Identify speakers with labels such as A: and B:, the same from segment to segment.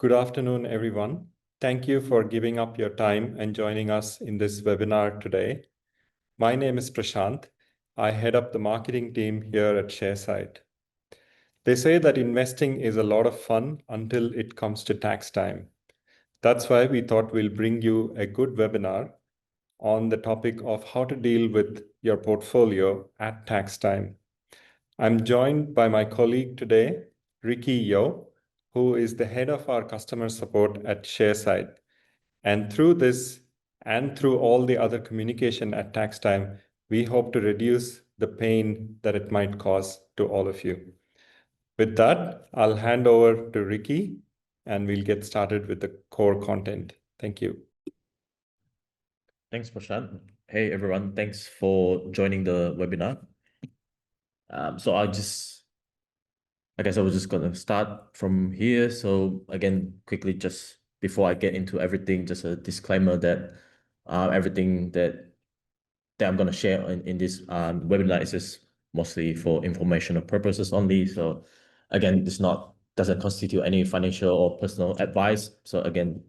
A: Good afternoon, everyone. Thank you for giving up your time and joining us in this webinar today. My name is Prashant. I head up the marketing team here at Sharesight. They say that investing is a lot of fun until it comes to tax time. That's why we thought we'll bring you a good webinar on the topic of how to deal with your portfolio at tax time. I'm joined by my colleague today, Ricky Yo, who is the head of our customer support at Sharesight. And through this and through all the other communication at tax time, we hope to reduce the pain that it might cause to all of you. With that, I'll hand over to Ricky and we'll get started with the core content. Thank you.
B: Thanks, Prashant. Hey, everyone. Thanks for joining the webinar. So I guess I was just going to start from here. So again, quickly, just before I get into everything, just a disclaimer that everything that I'm going to share in this webinar is just mostly for informational purposes only. So again, doesn't constitute any financial or personal advice. So again,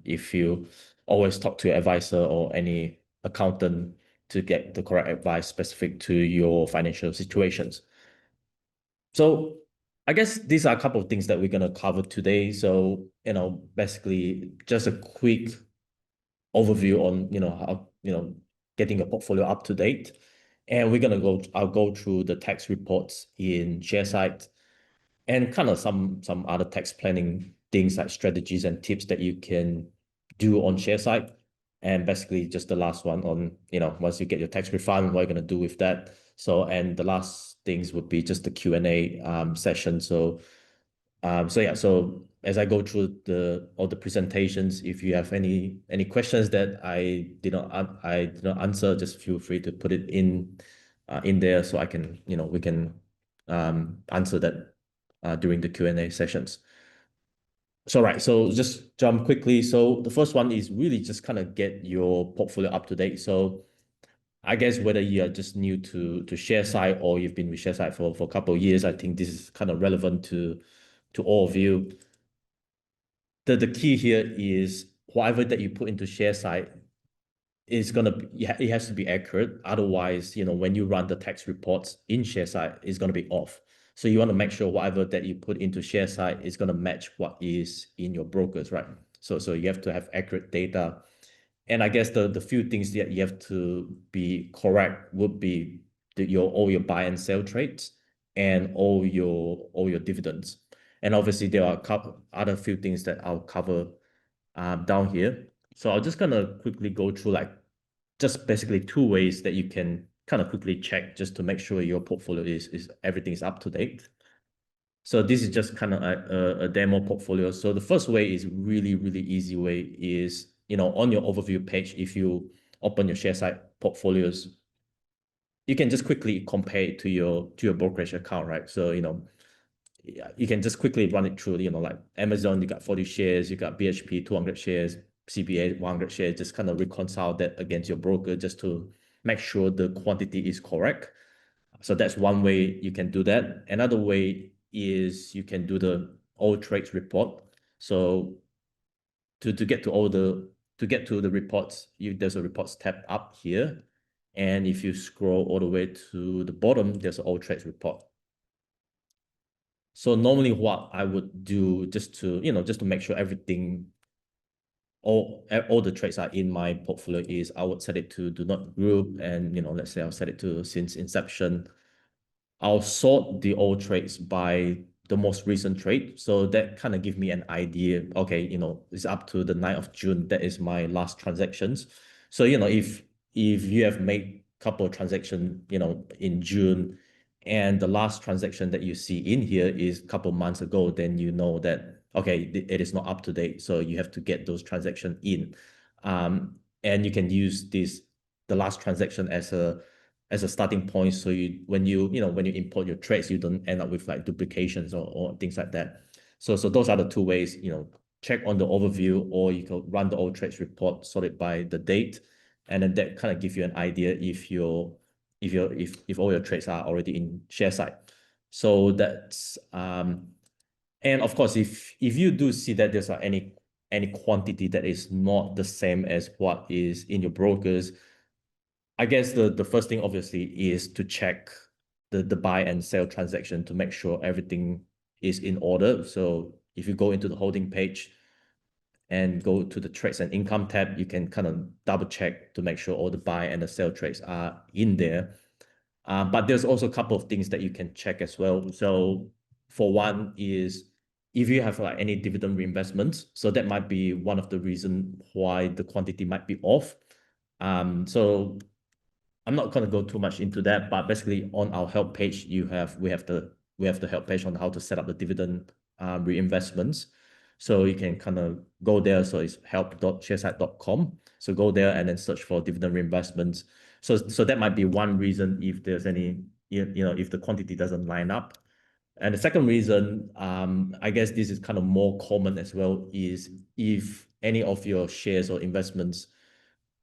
B: if you always talk to your advisor or any accountant to get the correct advice specific to your financial situations. So I guess these are a couple of things that we're going to cover today. So, basically just a quick overview on, how, getting your portfolio up to date. And I'll go through the tax reports in Sharesight and kind of some other tax planning things like strategies and tips that you can do on Sharesight. And basically just the last one on, once you get your tax refund, what you're going to do with that. So, and the last things would be just the Q&A session. So as I go through all the presentations, if you have any questions that I did not answer, just feel free to put it in there so I can, we can answer that during the Q&A sessions. So right, so just jump quickly. So the first one is really just kind of get your portfolio up to date. So I guess whether you are just new to Sharesight or you've been with Sharesight for a couple of years, I think this is kind of relevant to all of you. The key here is whatever that you put into Sharesight is it has to be accurate. Otherwise, when you run the tax reports in Sharesight, it's going to be off. So you want to make sure whatever that you put into Sharesight is going to match what is in your brokers, right? So you have to have accurate data. And I guess the few things that you have to be correct would be all your buy and sell trades and all your dividends. And obviously there are a couple other few things that I'll cover down here. So I'm just gonna quickly go through just basically two ways that you can kind of quickly check just to make sure your portfolio is everything is up to date. So this is just kind of a demo portfolio. So the first way is really easy way is, on your overview page, if you open your Sharesight portfolios, you can just quickly compare it to your brokerage account, right? So, you can just quickly run it through, like Amazon, you got 40 shares, you got BHP, 200 shares, CBA, 100 shares, just kind of reconcile that against your broker just to make sure the quantity is correct. So that's one way you can do that. Another way is you can do the all trades report. So to get to the reports, there's a reports tab up here. And if you scroll all the way to the bottom, there's an all trades report. So normally what I would do just to make sure everything, all the trades are in my portfolio is I would set it to do not group. And, let's say I'll set it to since inception. I'll sort the all trades by the most recent trade. So that kind of give me an idea. Okay, it's up to the 9th of June. That is my last transactions. So, if you have made a couple of transactions, in June, and the last transaction that you see in here is a couple of months ago, then you know that, okay, it is not up to date. So you have to get those transactions in. And you can use the last transaction as a starting point. So when you import your trades, you don't end up with like duplications or things like that. So those are the two ways, check on the overview, or you can run the all trades report, sort it by the date. And then that kind of gives you an idea if all your trades are already in Sharesight. So that's And of course, if you do see that there's any quantity that is not the same as what is in your brokers, I guess the first thing obviously is to check the buy and sell transaction to make sure everything is in order. So if you go into the holding page and go to the trades and income tab, you can kind of double check to make sure all the buy and the sell trades are in there. But there's also a couple of things that you can check as well. So for one is if you have like any dividend reinvestments, so that might be one of the reasons why the quantity might be off. So I'm not going to go too much into that, but basically on our help page, we have the help page on how to set up the dividend reinvestments. So you can kind of go there. So it's help.sharesight.com. So go there and then search for dividend reinvestments. So that might be one reason if there's any, if the quantity doesn't line up. And the second reason, I guess this is kind of more common as well, is if any of your shares or investments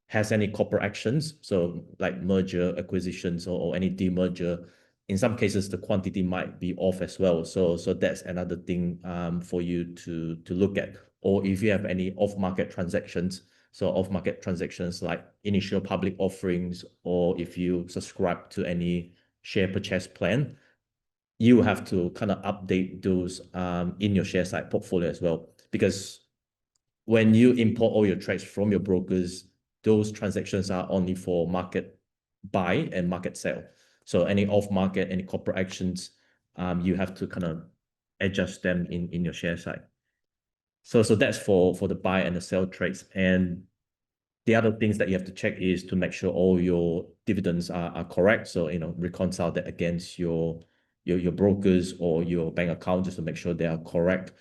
B: has any corporate actions, so like merger, acquisitions, or any demerger, in some cases the quantity might be off as well. So that's another thing for you to look at. Or if you have any off-market transactions, so off-market transactions like initial public offerings, or if you subscribe to any share purchase plan, you have to kind of update those in your Sharesight portfolio as well. Because when you import all your trades from your brokers, those transactions are only for market buy and market sell. So any off-market, any corporate actions, you have to kind of adjust them in your Sharesight. So that's for the buy and the sell trades. And the other things that you have to check is to make sure all your dividends are correct. So, reconcile that against your brokers or your bank account just to make sure they are correct.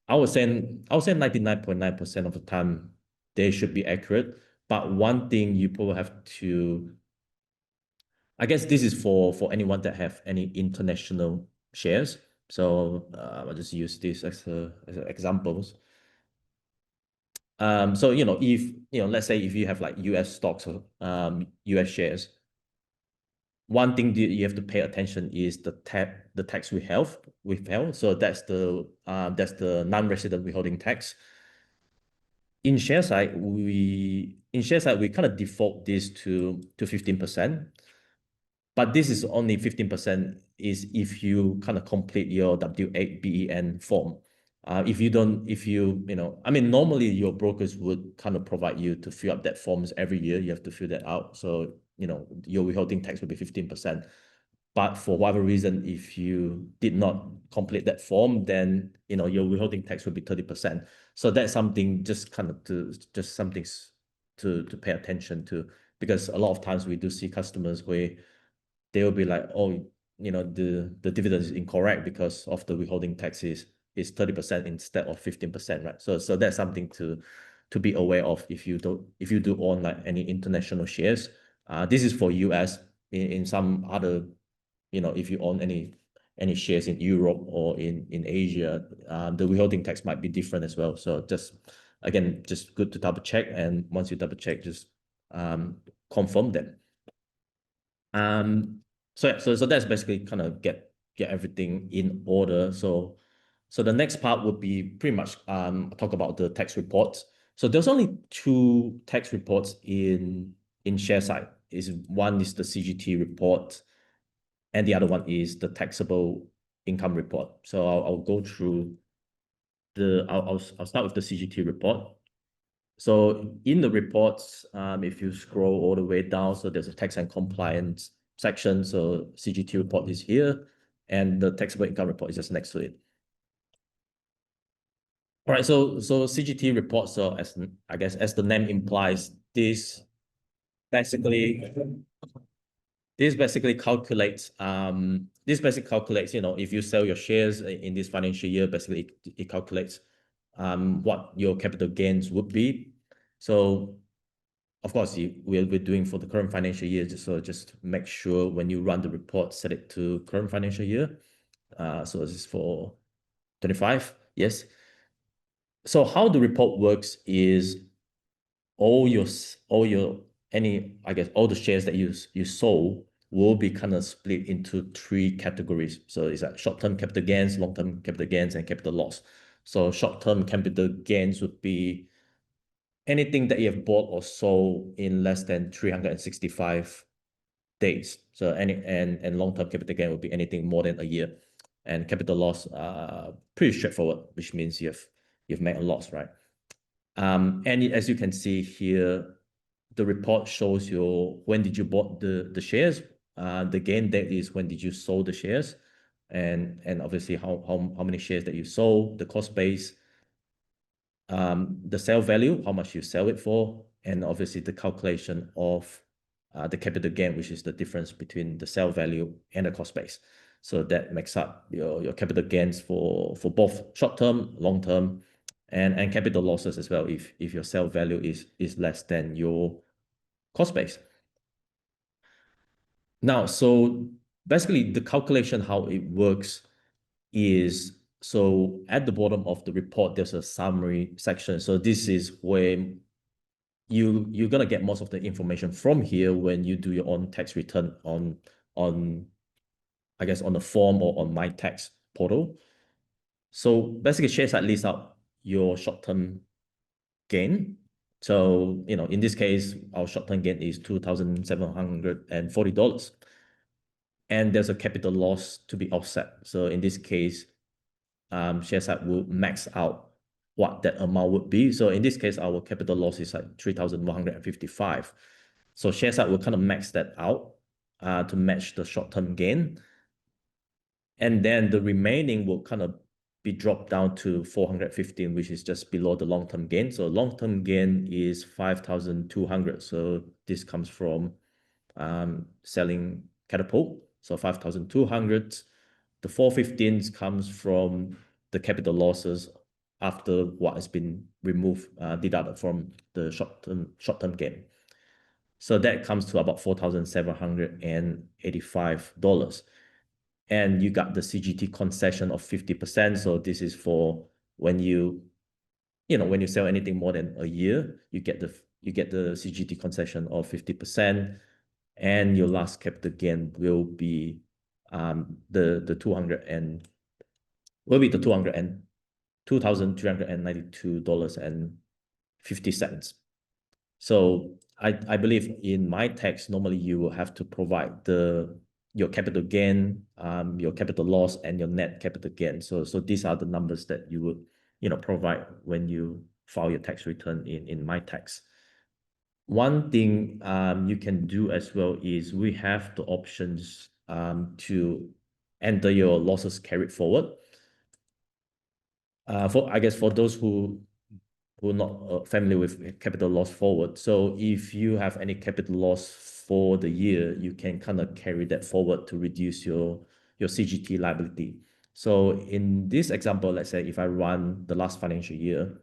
B: I would say 99.9% of the time they should be accurate. But one thing you probably have to, I guess this is for anyone that have any international shares. So I'll just use this as examples. So if let's say if you have like US stocks or US shares, one thing that you have to pay attention is the tax withheld. So that's the non-resident withholding tax. In Sharesight, we kind of default this to 15%. But this is only 15% is if you kind of complete your W8BEN form. If you don't, I mean, normally your brokers would kind of provide you to fill up that forms every year. You have to fill that out. So, your withholding tax would be 15%. But for whatever reason, if you did not complete that form, then, your withholding tax would be 30%. So that's something something to pay attention to, because a lot of times we do see customers where they will be like, oh, the dividend is incorrect because of the withholding tax is 30% instead of 15%, right? So that's something to be aware of if you do own like any international shares. This is for US. In some other, if you own any shares in Europe or in Asia, the withholding tax might be different as well. So just good to double check, and once you double check, just confirm them. So that's basically kind of get everything in order. So the next part would be pretty much talk about the tax reports. So there's only two tax reports in Sharesight. One is the CGT report, and the other one is the taxable income report. So I'll go through I'll start with the CGT report. So in the reports, if you scroll all the way down, so there's a tax and compliance section. So CGT report is here, and the taxable income report is just next to it. All right, so CGT report, so as the name implies, this basically calculates if you sell your shares in this financial year, basically it calculates what your capital gains would be. So of course, we're doing for the current financial year, just make sure when you run the report, set it to current financial year. So this is for 25, yes. So how the report works is all the shares that you sold will be kind of split into three categories. So it's like short-term capital gains, long-term capital gains, and capital loss. So short-term capital gains would be anything that you have bought or sold in less than 365 days. So and long-term capital gain would be anything more than a year. And capital loss, pretty straightforward, which means you've made a loss, right? And as you can see here, the report shows you when did you bought the shares. The gain date is when did you sold the shares, and obviously how many shares that you sold, the cost base, the sale value, how much you sell it for, and obviously the calculation of the capital gain, which is the difference between the sale value and the cost base. So that makes up your capital gains for both short-term, long-term, and capital losses as well if your sale value is less than your cost base. Now, so basically the calculation, how it works is, so at the bottom of the report, there's a summary section. So this is where you're gonna get most of the information from here when you do your own tax return on I guess on the form or on my tax portal. So basically Sharesight lists out your short-term gain. So, in this case, our short-term gain is $2,740. And there's a capital loss to be offset. So in this case, Sharesight will max out what that amount would be. So in this case, our capital loss is like 3,155. So Sharesight will kind of max that out to match the short-term gain. And then the remaining will kind of be dropped down to 415, which is just below the long-term gain. So long-term gain is 5,200. So this comes from selling Catapult. So 5,200. The 415 comes from the capital losses after what has been removed, deducted from the short-term gain. So that comes to about $4,785. And you got the CGT concession of 50%. So this is for when you sell anything more than a year, you get the CGT concession of 50%, and your last capital gain will be the 2,392.50. So I believe in my tax, normally you will have to provide your capital gain, your capital loss, and your net capital gain. So these are the numbers that you would provide when you file your tax return in my tax. One thing you can do as well is we have the options to enter your losses carried forward. For those who are not familiar with capital loss forward. So if you have any capital loss for the year, you can kind of carry that forward to reduce your CGT liability. So in this example, let's say if I run the last financial year,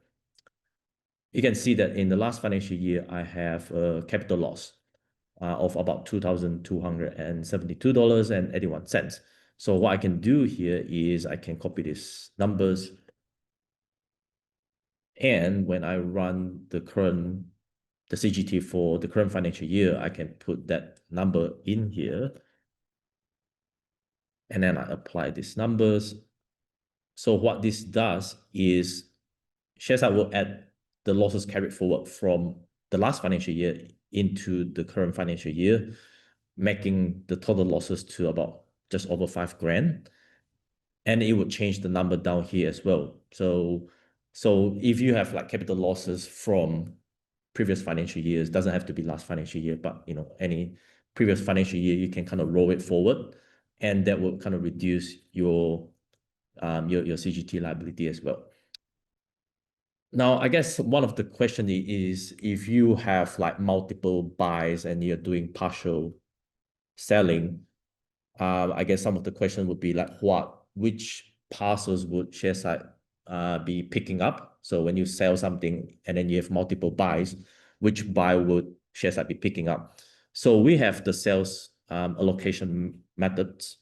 B: you can see that in the last financial year, I have a capital loss of about $2,272.81. So what I can do here is I can copy these numbers, and when I run the CGT for the current financial year, I can put that number in here, and then I apply these numbers. So what this does is Sharesight will add the losses carried forward from the last financial year into the current financial year, making the total losses to about just over $5,000. And it would change the number down here as well. So if you have like capital losses from previous financial years, doesn't have to be last financial year, but any previous financial year, you can kind of roll it forward, and that will kind of reduce your CGT liability as well. Now, I guess one of the question is if you have like multiple buys and you're doing partial selling, I guess some of the question would be like which parcels would Sharesight be picking up? So when you sell something and then you have multiple buys, which buy would Sharesight be picking up? So we have the sales allocation methods.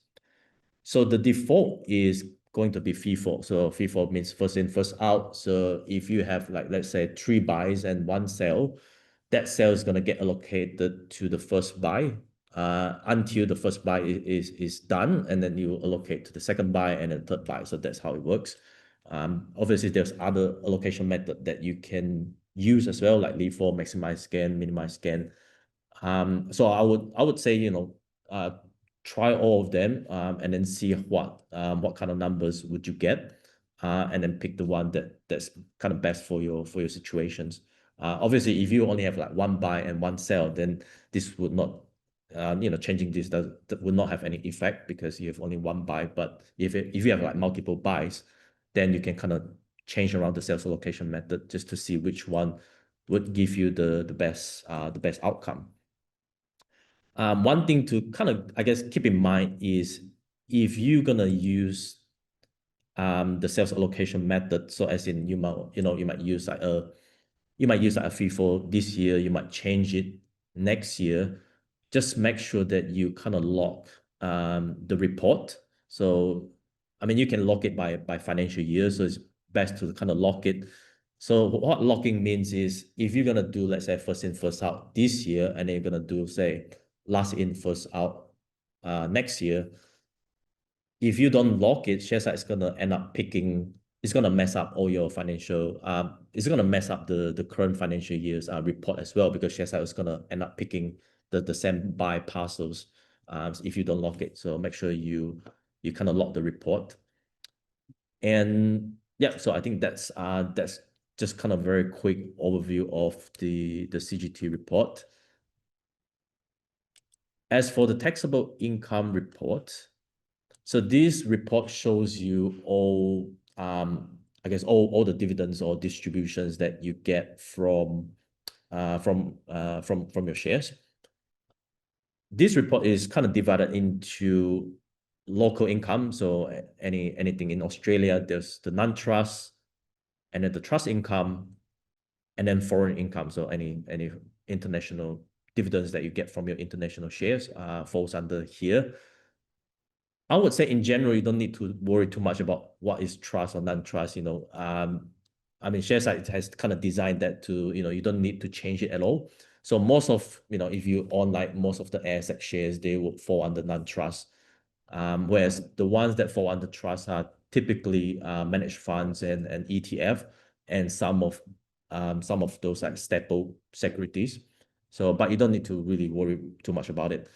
B: So the default is going to be FIFO. So FIFO means first in, first out. So if you have like, let's say 3 buys and 1 sale, that sale is going to get allocated to the first buy until the first buy is done, and then you allocate to the second buy and then third buy. So that's how it works. Obviously, there's other allocation method that you can use as well, like leave for, maximize scan, minimize scan. So I would say, you know, try all of them, and then see what kind of numbers would you get, and then pick the one that's kind of best for your situations. Obviously, if you only have like one buy and one sell, then this would not, you know, changing this that would not have any effect because you have only one buy. But if you have like multiple buys, then you can kind of change around the sales allocation method just to see which one would give you the best outcome. One thing to kind of, I guess, keep in mind is if you're gonna use the sales allocation method, so as in you might use like a FIFO this year, you might change it next year. Just make sure that you kind of lock the report. So, I mean, you can lock it by financial year, so it's best to kind of lock it. So what locking means is if you're gonna do, let's say, first in, first out this year, and then you're gonna do, say, last in, first out next year, if you don't lock it, Sharesight is gonna end up picking. It's gonna mess up all your financial. It's gonna mess up the current financial year's report as well, because Sharesight is gonna end up picking the same buy parcels if you don't lock it. So make sure you kind of lock the report. And yeah, so I think that's just kind of very quick overview of the CGT report. As for the taxable income report, so this report shows you all, I guess, all the dividends or distributions that you get from your shares. This report is kind of divided into local income. So anything in Australia, there's the non-trust, and then the trust income, and then foreign income. So any international dividends that you get from your international shares falls under here. I would say in general, you don't need to worry too much about what is trust or non-trust. You know, I mean, Sharesight has kind of designed that to, you know, you don't need to change it at all. So most of, you know, if you own like most of the ASX shares, they would fall under non-trust. Whereas the ones that fall under trust are typically managed funds and ETF, and some of those like staple securities. So, but you don't need to really worry too much about it.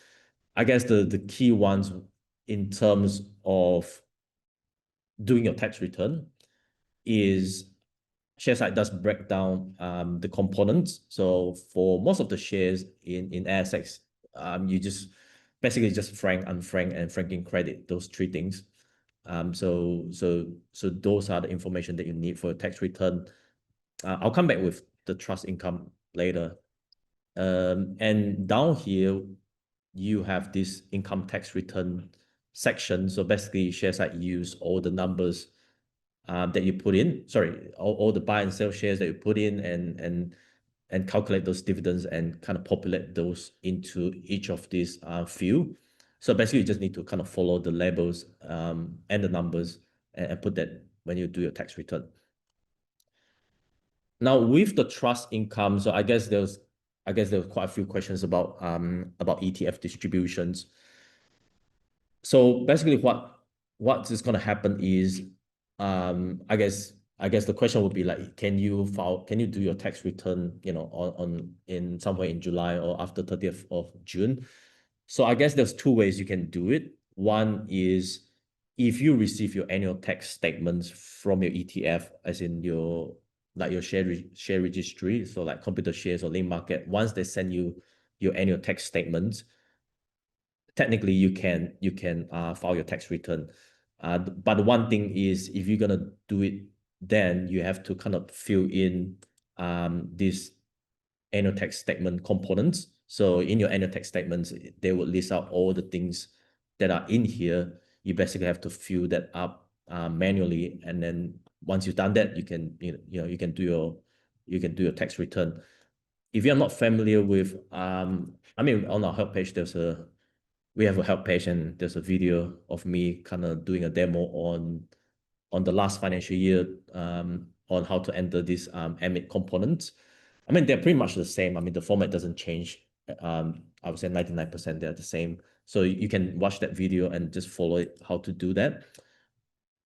B: I guess the key ones in terms of doing your tax return is Sharesight does break down the components. So for most of the shares in ASX, you just basically just frank, unfrank, and franking credit, those three things. So those are the information that you need for a tax return. I'll come back with the trust income later. And down here, you have this income tax return section. So basically, Sharesight use all the numbers that you put in. Sorry, all the buy and sell shares that you put in, and calculate those dividends and kind of populate those into each of these field. So basically, you just need to kind of follow the labels and the numbers and put that when you do your tax return. Now with the trust income, so I guess there was quite a few questions about ETF distributions. So basically, what is going to happen is, I guess the question would be like, can you do your tax return, you know, in somewhere in July or after 30th of June? So I guess there's two ways you can do it. One is if you receive your annual tax statements from your ETF, as in your share registry, so like Computer Shares or Link Market, once they send you your annual tax statements, technically you can file your tax return. But the one thing is, if you're gonna do it, then you have to kind of fill in this annual tax statement components. So in your annual tax statements, they will list out all the things that are in here. You basically have to fill that up manually, and then once you've done that, you can do your tax return. If you're not familiar with, I mean, on our help page, we have a help page, and there's a video of me kind of doing a demo on the last financial year on how to enter these AMIT components. I mean, they're pretty much the same. I mean, the format doesn't change I would say 99% they're the same. So you can watch that video and just follow it, how to do that.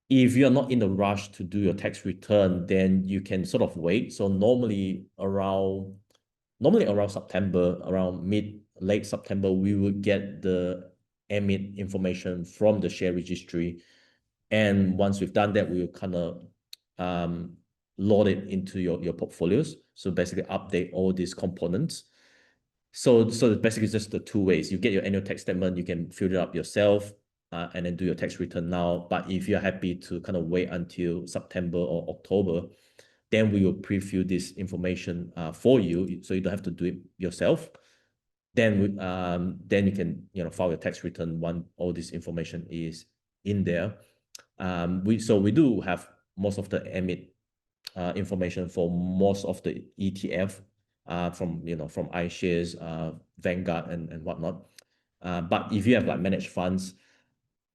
B: If you're not in a rush to do your tax return, then you can sort of wait. So normally around September, around late September, we would get the emit information from the share registry. And once we've done that, we will kind of load it into your portfolios. So basically update all these components. So basically just the two ways. You get your annual tax statement, you can fill it up yourself, and then do your tax return now. But if you're happy to kind of wait until September or October, then we will preview this information for you, so you don't have to do it yourself. Then you can file your tax return when all this information is in there. We do have most of the emit information for most of the ETF from iShares, Vanguard, and whatnot. But if you have like managed funds,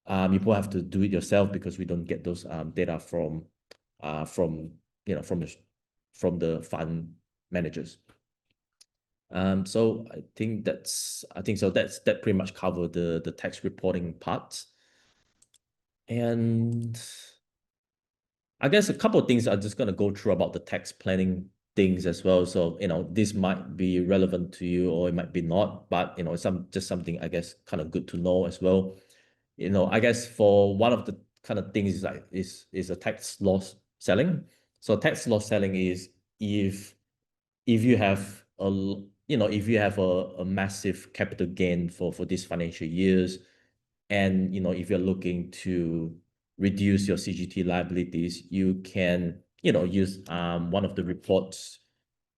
B: you probably have to do it yourself because we don't get those data from the fund managers. So I think that pretty much cover the tax reporting part. And I guess a couple of things I'm just gonna go through about the tax planning things as well. So this might be relevant to you or it might be not, but it's just something I guess kind of good to know as well. I guess for one of the kind of things is a tax loss selling. So tax loss selling is if you have a massive capital gain for this financial years, and if you're looking to reduce your CGT liabilities, you can use one of the reports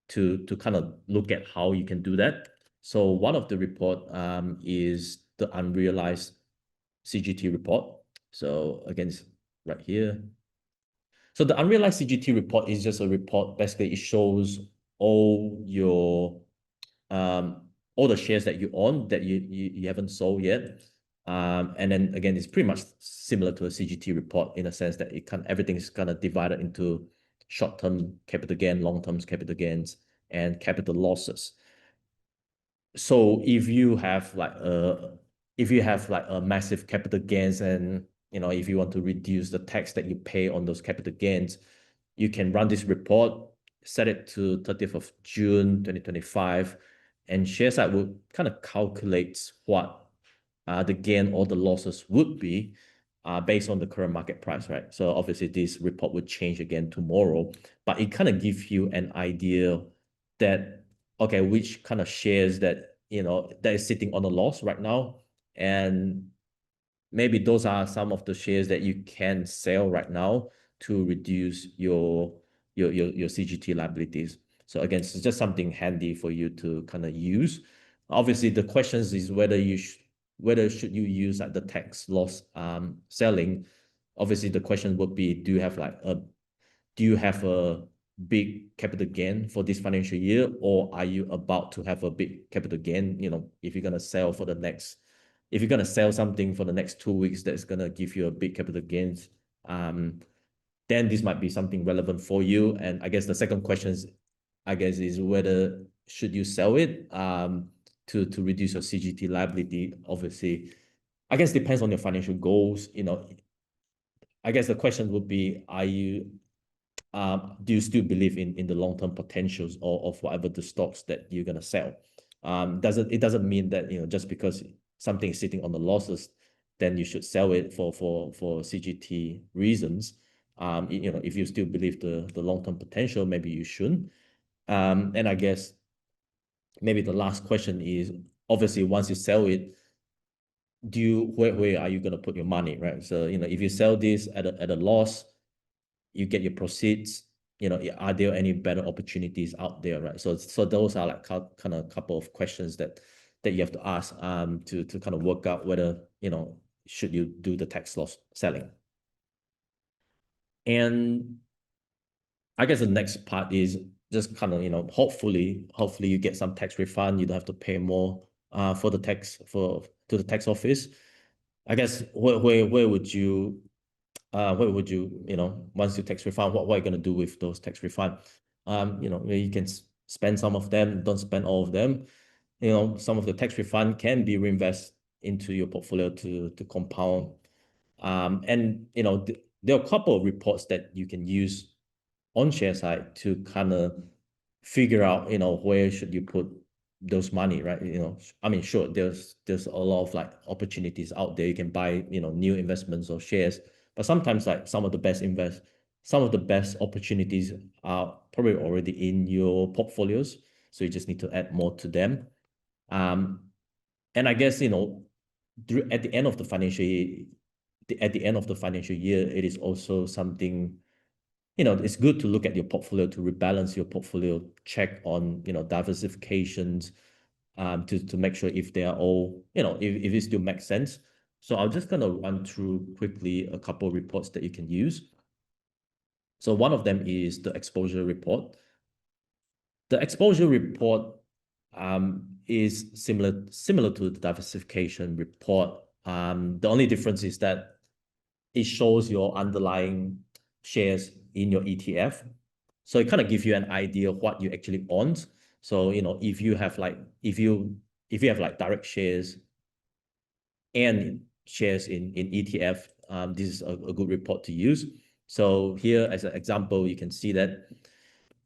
B: to kind of look at how you can do that. So one of the report is the unrealized CGT report. So again, it's right here. So the unrealized CGT report is just a report. Basically, it shows all the shares that you own that you haven't sold yet. And then again, it's pretty much similar to a CGT report in a sense that everything is kind of divided into short-term capital gain, long-term capital gains, and capital losses. So if you have like a massive capital gains, and if you want to reduce the tax that you pay on those capital gains, you can run this report, set it to 30th of June 2025, and Sharesight will kind of calculate what the gain or the losses would be based on the current market price, right? So obviously this report would change again tomorrow, but it kind of gives you an idea that, okay, which kind of shares that is sitting on a loss right now, and maybe those are some of the shares that you can sell right now to reduce your CGT liabilities. So again, it's just something handy for you to kind of use. Obviously, the questions is whether should you use like the tax loss selling. Obviously, the question would be, do you have a big capital gain for this financial year, or are you about to have a big capital gain? If you're gonna sell something for the next 2 weeks that's gonna give you a big capital gains, then this might be something relevant for you. And I guess the second question is whether should you sell it to reduce your CGT liability. Obviously, I guess depends on your financial goals. I guess the question would be, do you still believe in the long-term potentials of whatever the stocks that you're gonna sell? It doesn't mean that just because something is sitting on the losses, then you should sell it for CGT reasons. If you still believe the long-term potential, maybe you shouldn't. And I guess maybe the last question is, obviously, once you sell it, where are you going to put your money, right? So if you sell this at a loss, you get your proceeds. Are there any better opportunities out there, right? So those are like kind of couple of questions that you have to ask to kind of work out whether should you do the tax loss selling. And I guess the next part is just kind of hopefully you get some tax refund. You don't have to pay more to the tax office. I guess where would you once you tax refund, what are you going to do with those tax refund? You can spend some of them, don't spend all of them. some of the tax refund can be reinvested into your portfolio to compound. And there are a couple of reports that you can use on Sharesight to kind of figure out, where should you put those money, right? I mean, sure, there's a lot of like opportunities out there. You can buy, new investments or shares, but sometimes like some of the best opportunities are probably already in your portfolios. So you just need to add more to them. And I guess, at the end of the financial year, it is also something, it's good to look at your portfolio, to rebalance your portfolio, check on, diversifications, to make sure if they are all, if it still makes sense. So I'm just going to run through quickly a couple of reports that you can use. So one of them is the exposure report. The exposure report is similar to the diversification report. The only difference is that it shows your underlying shares in your ETF. So it kind of gives you an idea of what you actually own. So, if you have direct shares and shares in ETF, this is a good report to use. So here, as an example, you can see that,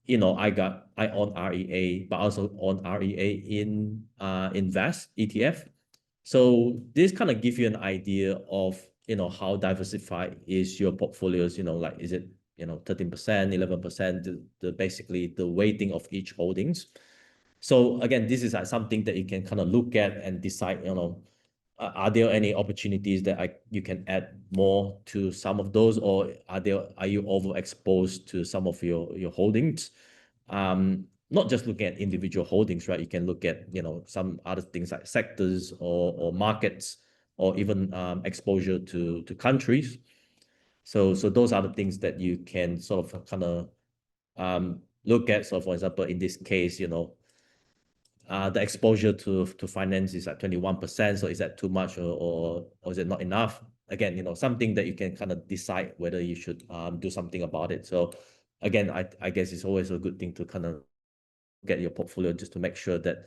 B: I own REA, but also own REA in Invest ETF. So this kind of gives you an idea of, how diversified is your portfolios, like, is it, 13%, 11%, basically the weighting of each holdings. So again, this is like something that you can kind of look at and decide, are there any opportunities that you can add more to some of those, or are you overexposed to some of your holdings? Not just looking at individual holdings, right? You can look at, some other things like sectors or markets, or even exposure to countries. So those are the things that you can sort of kind of look at. So for example, in this case, the exposure to finance is at 21%. So is that too much, or is it not enough? Again, something that you can kind of decide whether you should do something about it. So again, I guess it's always a good thing to kind of get your portfolio just to make sure that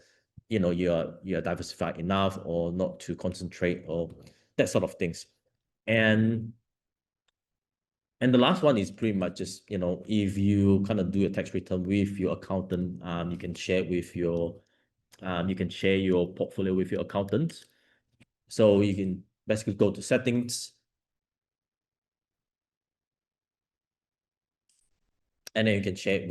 B: you're diversified enough, or not to concentrate, or that sort of things. And the last one is pretty much just, if you kind of do a tax return with your accountant, you can share your portfolio with your accountant. So you can basically go to settings, and then you can share it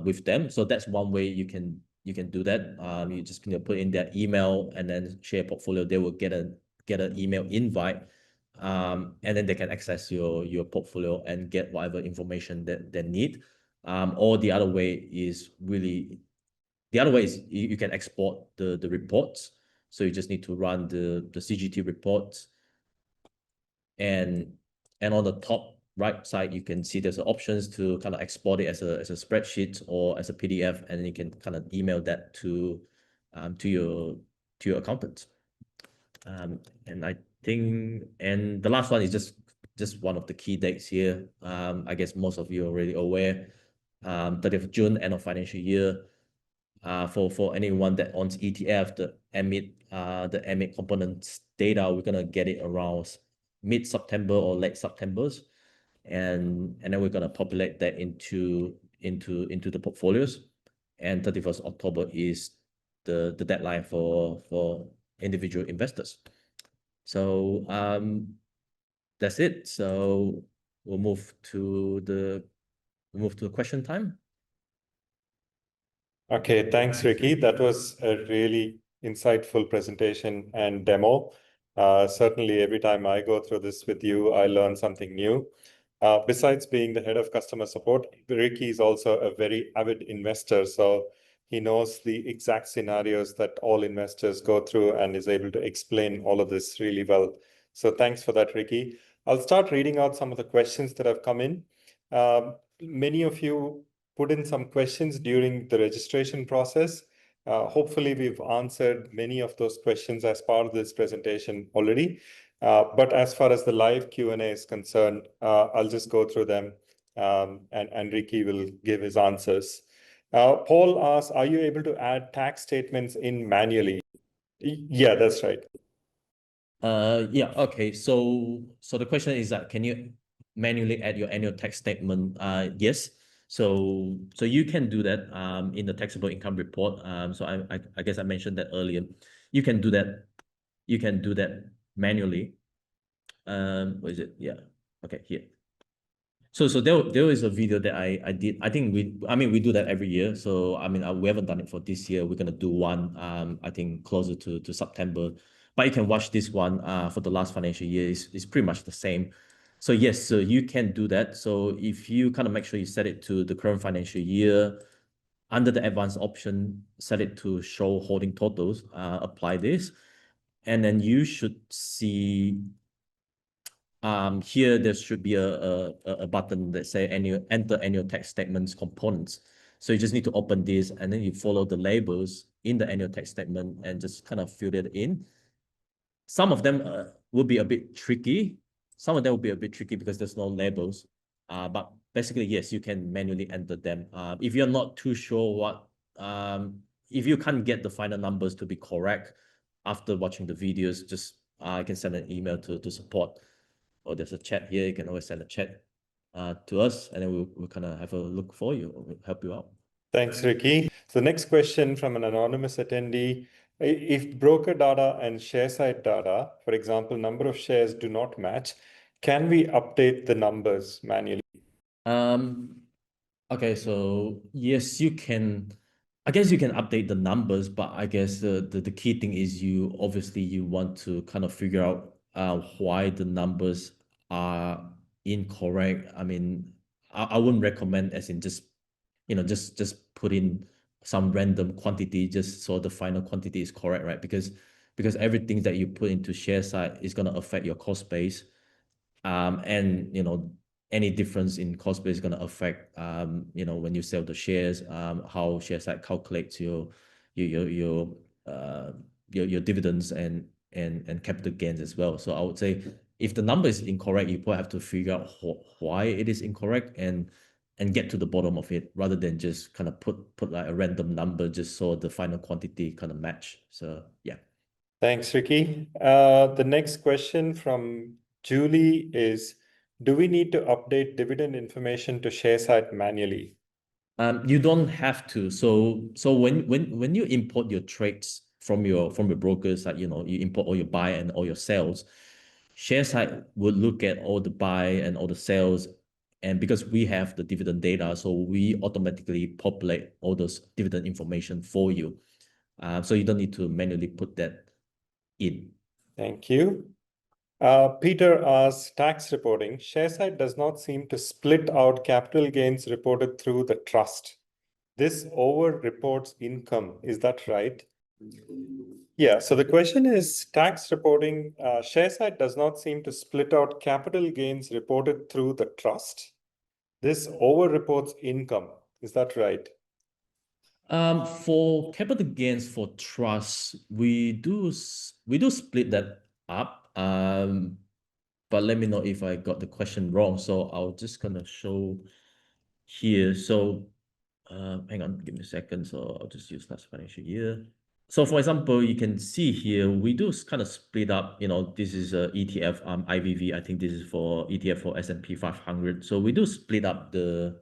B: with them. So that's one way you can do that. You just put in their email and then share portfolio. They will get an email invite, and then they can access your portfolio and get whatever information that they need. Or the other way is you can export the reports. So you just need to run the CGT reports, and on the top right side, you can see there's options to kind of export it as a spreadsheet or as a PDF, and then you can kind of email that to your accountant. And I think, and the last one is just one of the key dates here. I guess most of you are already aware. 30th of June, end of financial year. For anyone that owns ETF, the emit components data, we're gonna get it around mid-September or late September, and then we're gonna populate that into the portfolios. And 31st October is the deadline for individual investors. So that's it. So we'll move to the question time.
A: Okay, thanks, Ricky. That was a really insightful presentation and demo. Certainly, every time I go through this with you, I learn something new. Besides being the head of customer support, Ricky is also a very avid investor. So he knows the exact scenarios that all investors go through and is able to explain all of this really well. So thanks for that, Ricky. I'll start reading out some of the questions that have come in. Many of you put in some questions during the registration process. Hopefully, we've answered many of those questions as part of this presentation already. But as far as the live Q&A is concerned, I'll just go through them, and Ricky will give his answers. Paul asks, are you able to add tax statements in manually? Yeah, that's right.
B: Yeah, okay. So the question is that can you manually add your annual tax statement? Yes. So you can do that in the taxable income report. So I guess I mentioned that earlier. You can do that. You can do that manually. What is it? Yeah. Okay, here. So there is a video that I did. I think we do that every year. So we haven't done it for this year. We're gonna do one I think closer to September. But you can watch this one for the last financial year. It's pretty much the same. So yes, so you can do that. So if you kind of make sure you set it to the current financial year, under the advanced option, set it to show holding totals, apply this, and then you should see here there should be a button that say enter annual tax statements components. So you just need to open this and then you follow the labels in the annual tax statement and just kind of fill it in. Some of them will be a bit tricky. Some of them will be a bit tricky because there's no labels. But basically, yes, you can manually enter them. If you're not too sure if you can't get the final numbers to be correct after watching the videos, just I can send an email to support, or there's a chat here. You can always send a chat to us, and then we'll kind of have a look for you, or we'll help you out.
A: Thanks, Ricky. So next question from an anonymous attendee. If broker data and Sharesight data, for example, number of shares do not match, can we update the numbers manually?
B: Okay, so yes, you can. I guess you can update the numbers, but I guess the key thing is you obviously you want to kind of figure out why the numbers are incorrect. I wouldn't recommend as in just just put in some random quantity just so the final quantity is correct, right? Because everything that you put into Sharesight is going to affect your cost base, and any difference in cost base is going to affect when you sell the shares, how Sharesight calculates your dividends and capital gains as well. So I would say if the number is incorrect, you probably have to figure out why it is incorrect and get to the bottom of it, rather than just kind of put like a random number just so the final quantity kind of match. So yeah.
A: Thanks, Ricky. The next question from Julie is, do we need to update dividend information to Sharesight manually?
B: You don't have to. So when you import your trades from your brokers, like you import all your buy and all your sales, Sharesight will look at all the buy and all the sales, and because we have the dividend data, so we automatically populate all those dividend information for you. So you don't need to manually put that in.
A: Thank you. Peter asks, tax reporting. Sharesight does not seem to split out capital gains reported through the trust. This over reports income. Is that right? Yeah, so the question is tax reporting. Sharesight does not seem to split out capital gains reported through the trust. This over reports income. Is that right?
B: For capital gains for trust, we do split that up. But let me know if I got the question wrong. So I'll just gonna show here. So hang on, give me a second. So I'll just use last financial year. So for example, you can see here, we do kind of split up, this is a ETF, IVV. I think this is for ETF for S&P 500. So we do split up the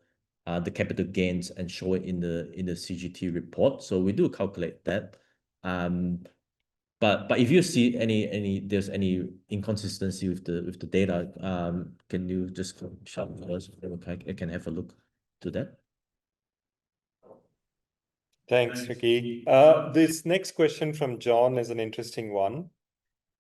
B: capital gains and show it in the CGT report. So we do calculate that. But if you see there's any inconsistency with the data, can you just shout to us? I can have a look to that.
A: Thanks, Ricky. This next question from John is an interesting one.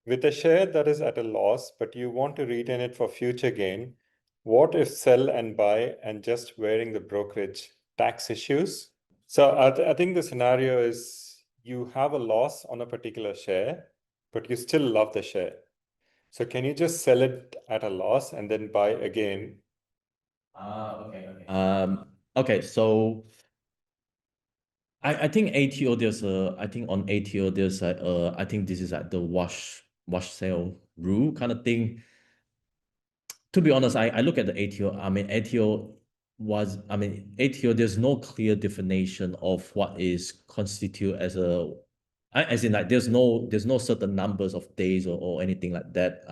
A: With a share that is at a loss, but you want to retain it for future gain, what if sell and buy and just wearing the brokerage? Tax issues? So I think the scenario is you have a loss on a particular share, but you still love the share. So can you just sell it at a loss and then buy again?
B: Okay. So I think ATO I think on ATO there's I think this is like the wash sale rule kind of thing. To be honest, I look at the ATO. ATO I mean, ATO, there's no clear definition of what is constitute as a, as in like there's no certain numbers of days or anything like that.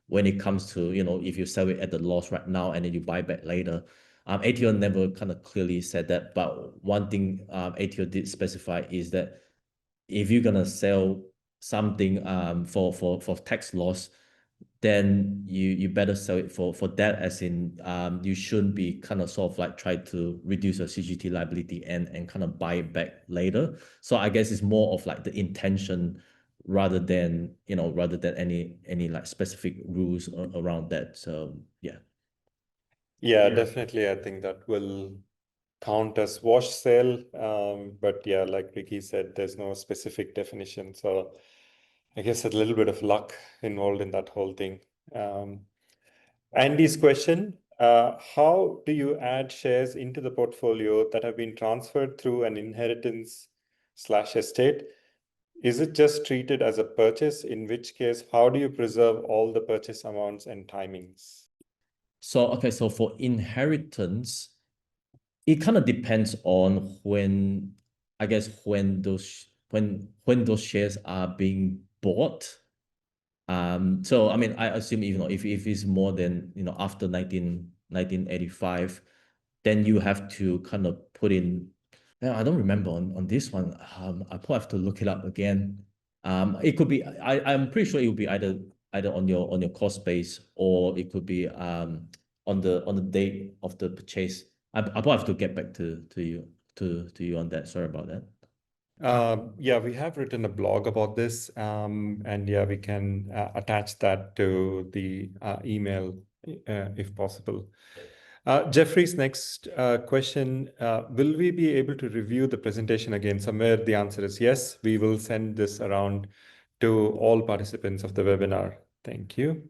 B: When it comes to, if you sell it at the loss right now and then you buy back later. ATO never kind of clearly said that, but one thing ATO did specify is that if you're gonna sell something for tax loss, then you better sell it for that, as in you shouldn't be kind of sort of like try to reduce your CGT liability and kind of buy it back later. So I guess it's more of like the intention rather than any like specific rules around that. So yeah.
A: Yeah, definitely. I think that will count as wash sale. But yeah, like Ricky said, there's no specific definition. So I guess a little bit of luck involved in that whole thing. Andy's question, how do you add shares into the portfolio that have been transferred through an inheritance/estate? Is it just treated as a purchase? In which case, how do you preserve all the purchase amounts and timings?
B: So okay, so for inheritance, it kind of depends on when, I guess, when those shares are being bought. So I mean, I assume if it's more than after 1985, then you have to kind of put in. I don't remember on this one. I probably have to look it up again. It could be. I'm pretty sure it will be either on your cost base, or it could be on the date of the purchase. I probably have to get back to you on that. Sorry about that.
A: Yeah, we have written a blog about this, and yeah, we can attach that to the email if possible. Jeffrey's next question, will we be able to review the presentation again somewhere? The answer is yes. We will send this around to all participants of the webinar. Thank you.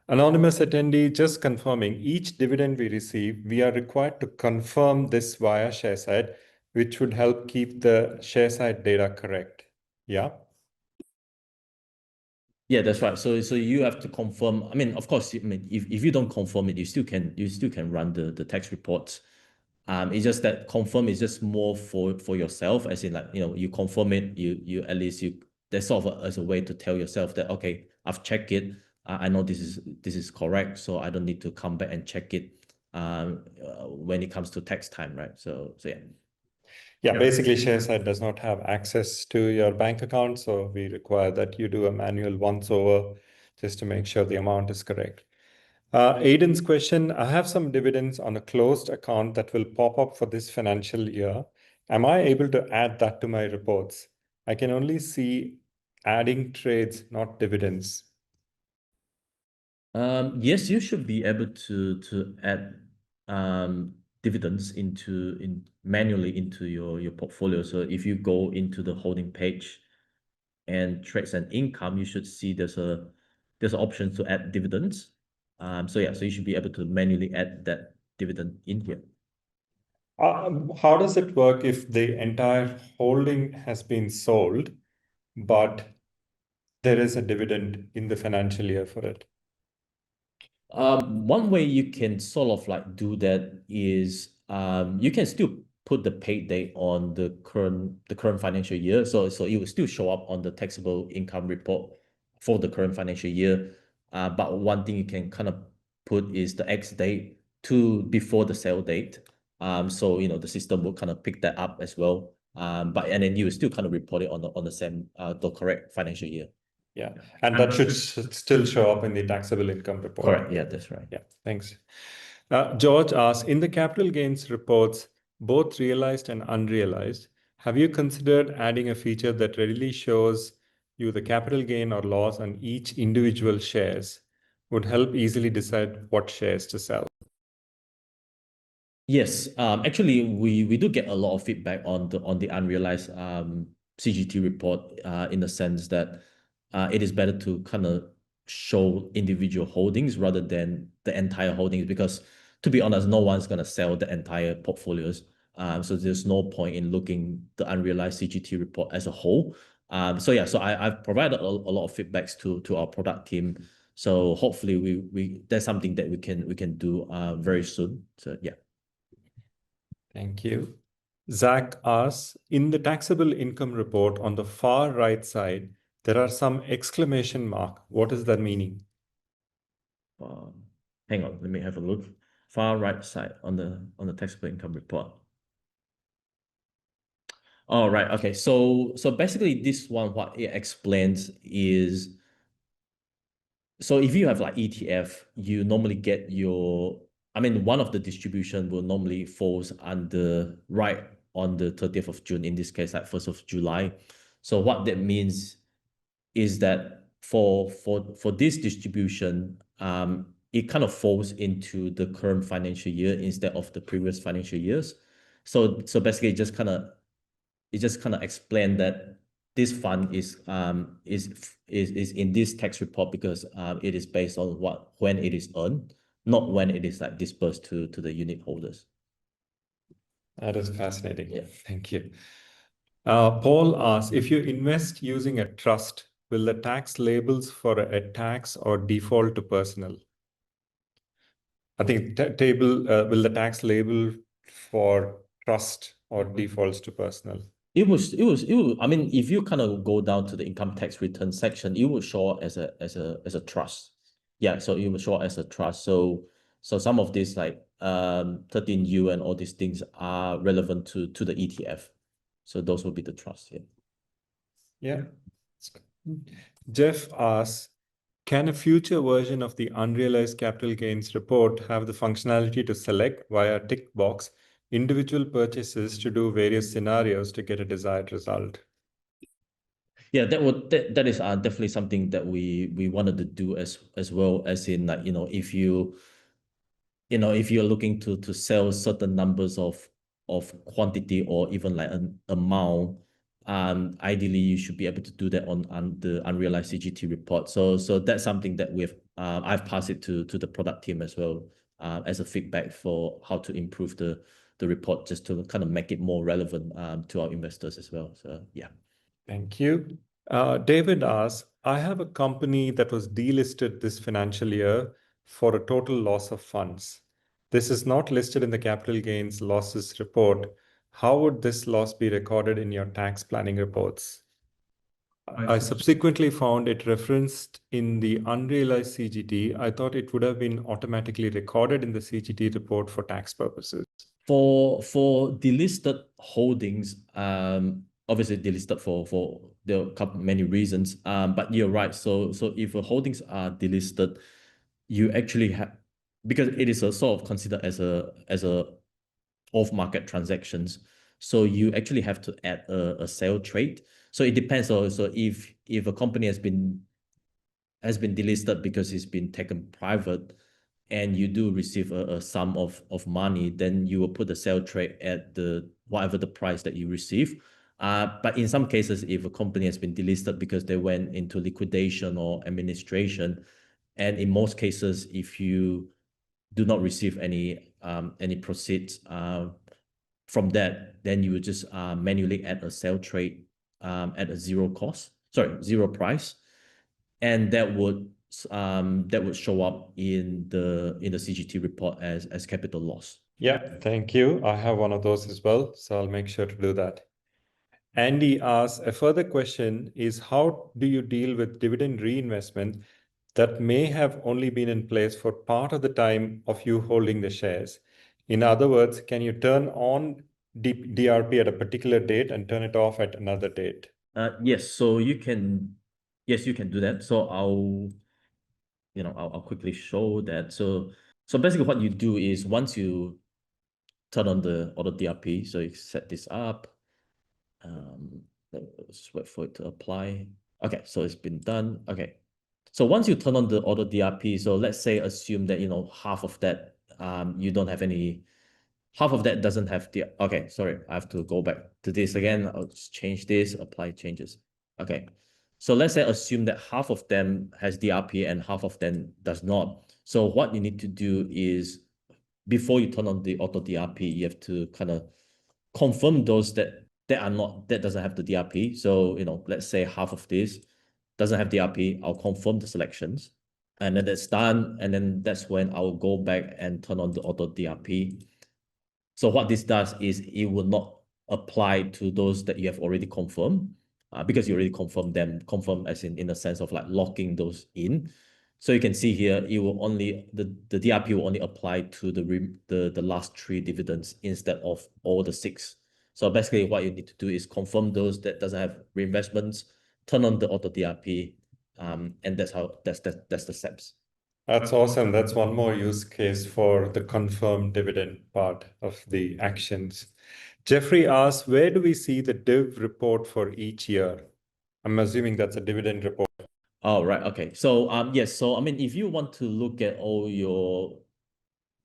A: Anonymous attendee, just confirming, each dividend we receive, we are required to confirm this via Sharesight, which would help keep the Sharesight data correct. Yeah.
B: Yeah, that's right. So you have to confirm. I mean, of course, I mean, if you don't confirm it, you still can run the tax reports. It's just that confirm is just more for yourself, as in like you confirm it. You at least that's sort of as a way to tell yourself that okay, I've checked it. I know this is correct, so I don't need to come back and check it when it comes to tax time, right? So yeah.
A: Yeah, basically Sharesight does not have access to your bank account, so we require that you do a manual once over just to make sure the amount is correct. Aiden's question, I have some dividends on a closed account that will pop up for this financial year. Am I able to add that to my reports? I can only see adding trades, not dividends.
B: Yes, you should be able to add dividends manually into your portfolio. So if you go into the holding page and trades and income, you should see there's an option to add dividends. So yeah, so you should be able to manually add that dividend in here.
A: How does it work if the entire holding has been sold, but there is a dividend in the financial year for it?
B: One way you can sort of like do that is you can still put the paid date on the current financial year. So it will still show up on the taxable income report for the current financial year. But one thing you can kind of put is the X date to before the sale date. So the system will kind of pick that up as well. And then you will still kind of report it on the same the correct financial year.
A: Yeah, and that should still show up in the taxable income report.
B: Correct. Yeah, that's right.
A: Yeah, thanks. George asks, in the capital gains reports, both realized and unrealized, have you considered adding a feature that readily shows you the capital gain or loss on each individual shares? Would help easily decide what shares to sell.
B: Yes, actually, we do get a lot of feedback on the unrealized CGT report in the sense that it is better to kind of show individual holdings rather than the entire holdings, because to be honest, no one's gonna sell the entire portfolios. So there's no point in looking the unrealized CGT report as a whole. So yeah, so I've provided a lot of feedbacks to our product team. So hopefully we that's something that we can do very soon. So yeah.
A: Thank you. Zach asks, in the taxable income report on the far right side, there are some exclamation mark. What is that meaning?
B: Hang on, let me have a look. Far right side on the taxable income report. All right. Okay. So basically, this one, what it explains is, so if you have like ETF, you normally get your, I mean, one of the distribution will normally falls under right on the 30th of June, in this case, like 1st of July. So what that means is that for this distribution, it kind of falls into the current financial year instead of the previous financial years. So basically, it just kind of explained that this fund is in this tax report because it is based on when it is earned, not when it is like dispersed to the unit holders.
A: That is fascinating.
B: Yeah.
A: Thank you. Paul asks, if you invest using a trust, will the tax labels for a tax or default to personal? I think will the tax label for trust or defaults to personal?
B: It was, I mean, if you kind of go down to the income tax return section, it will show as a trust. Yeah, so it will show as a trust. So some of these like 13U and all these things are relevant to the ETF. So those will be the trust. Yeah.
A: Yeah. Jeff asks, can a future version of the unrealized capital gains report have the functionality to select via tick box individual purchases to do various scenarios to get a desired result?
B: Yeah, that is definitely something that we wanted to do as well, as in like, if you're looking to sell certain numbers of quantity or even like an amount, ideally you should be able to do that on the unrealized CGT report. So that's something that I've passed it to the product team as well, as a feedback for how to improve the report, just to kind of make it more relevant to our investors as well. So yeah.
A: Thank you. David asks, I have a company that was delisted this financial year for a total loss of funds. This is not listed in the capital gains losses report. How would this loss be recorded in your tax planning reports? I subsequently found it referenced in the unrealized CGT. I thought it would have been automatically recorded in the CGT report for tax purposes.
B: For delisted holdings, obviously delisted for the many reasons. But you're right. So if holdings are delisted, you actually have, because it is a sort of considered as a off-market transactions. So you actually have to add a sale trade. So it depends. So if a company has been delisted because it's been taken private, and you do receive a sum of money, then you will put the sell trade at the whatever the price that you receive. But in some cases, if a company has been delisted because they went into liquidation or administration, and in most cases, if you do not receive any proceeds from that, then you would just manually add a sell trade at a zero price, and that would show up in the CGT report as capital loss.
A: Yeah, thank you. I have one of those as well, so I'll make sure to do that. Andy asks, a further question is, how do you deal with dividend reinvestment that may have only been in place for part of the time of you holding the shares? In other words, can you turn on DRP at a particular date and turn it off at another date?
B: Yes, so you can do that. So I'll quickly show that. So basically what you do is, once you turn on the auto DRP, so you set this up. Let's wait for it to apply. Okay, so it's been done. Okay. So once you turn on the auto DRP, so let's say assume that half of that half of that doesn't have the, okay, sorry, I have to go back to this again. I'll just change this, apply changes. Okay. So let's say assume that half of them has DRP and half of them does not. So what you need to do is, before you turn on the auto DRP, you have to kind of confirm those that doesn't have the DRP. So, let's say half of this doesn't have DRP. I'll confirm the selections, and then that's done. And then that's when I'll go back and turn on the auto DRP. So what this does is it will not apply to those that you have already confirmed, because you already confirm as in the sense of like locking those in. So you can see here, it will only the DRP will only apply to the last 3 dividends instead of all the 6. So basically, what you need to do is confirm those that doesn't have reinvestments, turn on the auto DRP, and that's the steps.
A: That's awesome. That's one more use case for the confirmed dividend part of the actions. Jeffrey asks, where do we see the div report for each year? I'm assuming that's a dividend report.
B: Oh, right. Okay. So yes. So I mean, if you want to look at all your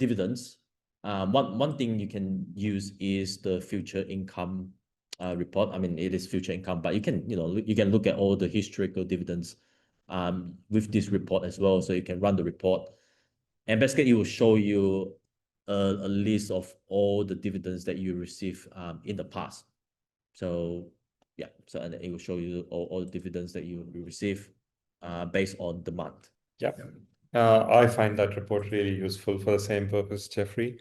B: dividends, one thing you can use is the future income report. I mean, it is future income, but you can you can look at all the historical dividends with this report as well. So you can run the report, and basically it will show you a list of all the dividends that you receive in the past. So yeah, so and it will show you all the dividends that you receive based on the month.
A: Yep. I find that report really useful for the same purpose, Jeffrey.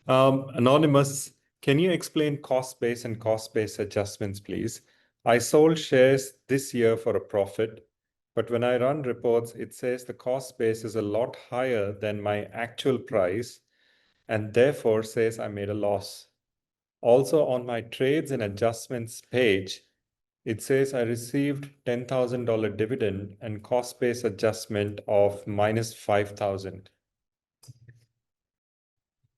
A: Anonymous, can you explain cost base and cost base adjustments, please? I sold shares this year for a profit, but when I run reports, it says the cost base is a lot higher than my actual price and therefore says I made a loss. Also, on my trades and adjustments page, it says I received $10,000 dividend and cost base adjustment of minus 5,000.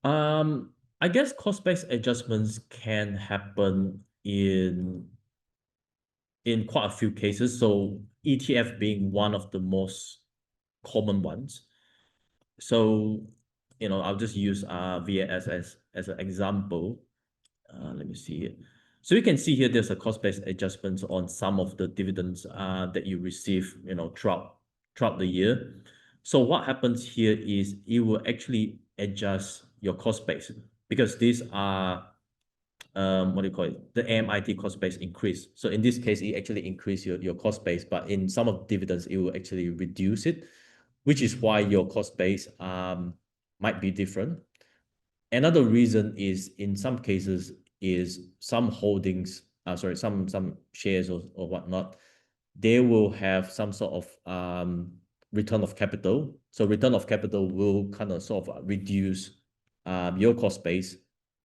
B: I guess cost-based adjustments can happen in quite a few cases. So ETF being one of the most common ones. So I'll just use VAS as an example. Let me see here. So you can see here there's a cost-based adjustments on some of the dividends that you receive, throughout the year. So what happens here is it will actually adjust your cost base because these are what do you call it? The AMIT cost base increase. So in this case, it actually increase your cost base, but in some of the dividends, it will actually reduce it, which is why your cost base might be different. Another reason is in some cases is some holdings, some shares or whatnot, they will have some sort of return of capital. So return of capital will kind of sort of reduce your cost base,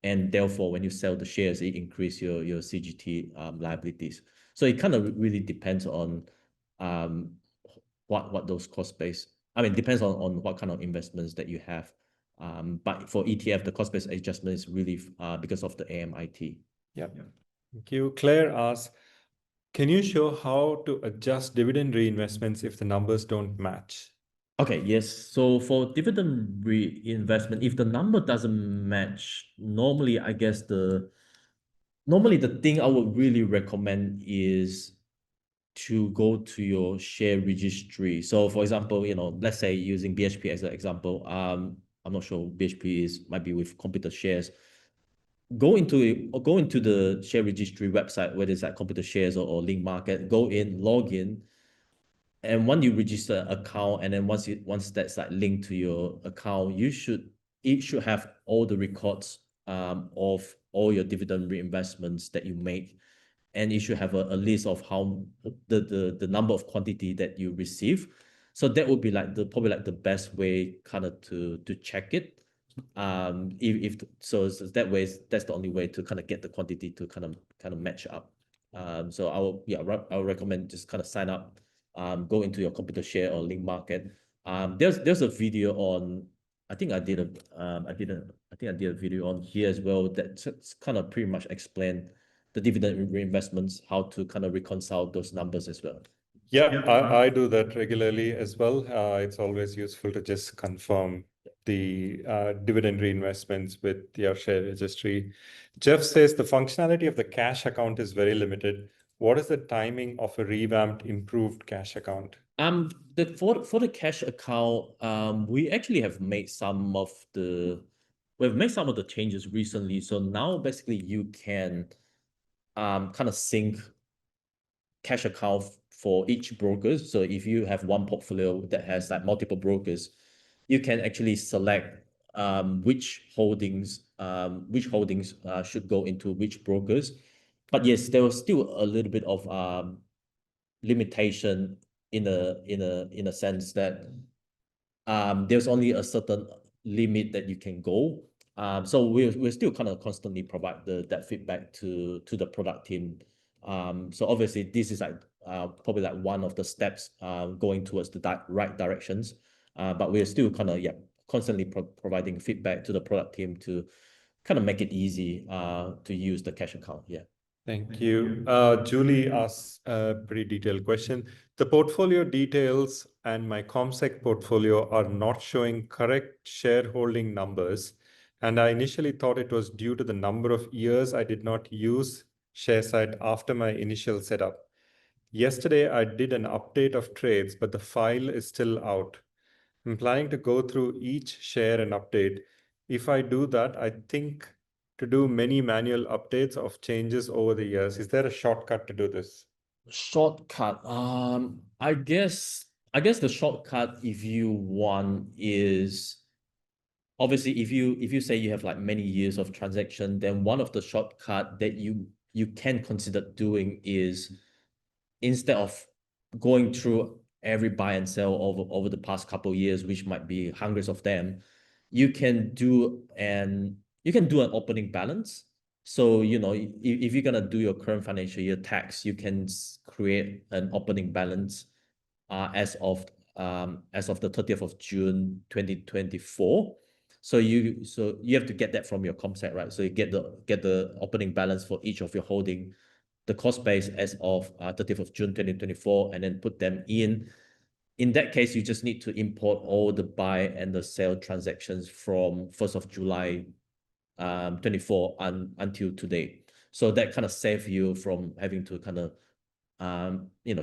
B: and therefore when you sell the shares, it increase your CGT liabilities. So it kind of really depends on what those cost base. I mean, depends on what kind of investments that you have. But for ETF, the cost base adjustment is really because of the AMIT.
A: Yeah. Thank you. Claire asks, can you show how to adjust dividend reinvestments if the numbers don't match?
B: Okay, yes. So for dividend reinvestment, if the number doesn't match, normally I guess the thing I would really recommend is to go to your share registry. So for example, let's say using BHP as an example, I'm not sure BHP might be with Computer Shares. Go into the share registry website, whether it's like Computer Shares or Link Market, go in, log in, and when you register an account, and then once that's like linked to your account, it should have all the records of all your dividend reinvestments that you make, and it should have a list of how the number of quantity that you receive. So that would be like probably like the best way kind of to check it. If so that way, that's the only way to kind of get the quantity to kind of match up. So I will recommend just kind of sign up, go into your Computer Share or Link Market. There's a video on, I think I did a video on here as well that kind of pretty much explain the dividend reinvestments, how to kind of reconcile those numbers as well.
A: Yeah, I do that regularly as well. It's always useful to just confirm the dividend reinvestments with your share registry. Jeff says the functionality of the cash account is very limited. What is the timing of a revamped, improved cash account?
B: For the cash account, we actually have made some of the changes recently. So now basically you can kind of sync cash account for each brokers. So if you have one portfolio that has like multiple brokers, you can actually select which holdings should go into which brokers. But yes, there was still a little bit of limitation in a sense that there's only a certain limit that you can go. So we're still kind of constantly provide that feedback to the product team. So obviously this is like probably like one of the steps going towards the right directions. But we're still kind of constantly providing feedback to the product team to kind of make it easy to use the cash account. Yeah.
A: Thank you. Julie asks a pretty detailed question. The portfolio details and my ComSec portfolio are not showing correct shareholding numbers. And I initially thought it was due to the number of years I did not use Sharesight after my initial setup. Yesterday, I did an update of trades, but the file is still out. I'm planning to go through each share and update. If I do that, I think to do many manual updates of changes over the years. Is there a shortcut to do this?
B: Shortcut. I guess the shortcut, if you want, is obviously if you say you have like many years of transaction, then one of the shortcut that you can consider doing is, instead of going through every buy and sell over the past couple of years, which might be hundreds of them, you can do an opening balance. So, if you're gonna do your current financial year tax, you can create an opening balance as of the 30th of June 2024. So you have to get that from your ComSec, right? So you get the opening balance for each of your holding, the cost base as of 30th of June 2024, and then put them in. In that case, you just need to import all the buy and the sell transactions from 1st of July 24 until today. So that kind of saves you from having to kind of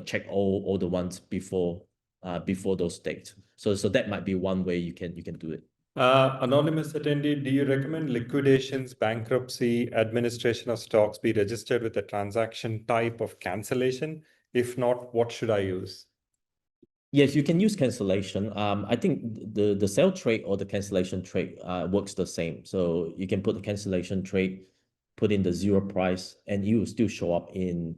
B: check all the ones before those dates. So that might be one way you can do it.
A: Anonymous attendee, do you recommend liquidations, bankruptcy, administration of stocks be registered with a transaction type of cancellation? If not, what should I use?
B: Yes, you can use cancellation. I think the sell trade or the cancellation trade works the same. So you can put the cancellation trade, put in the zero price, and you will still show up in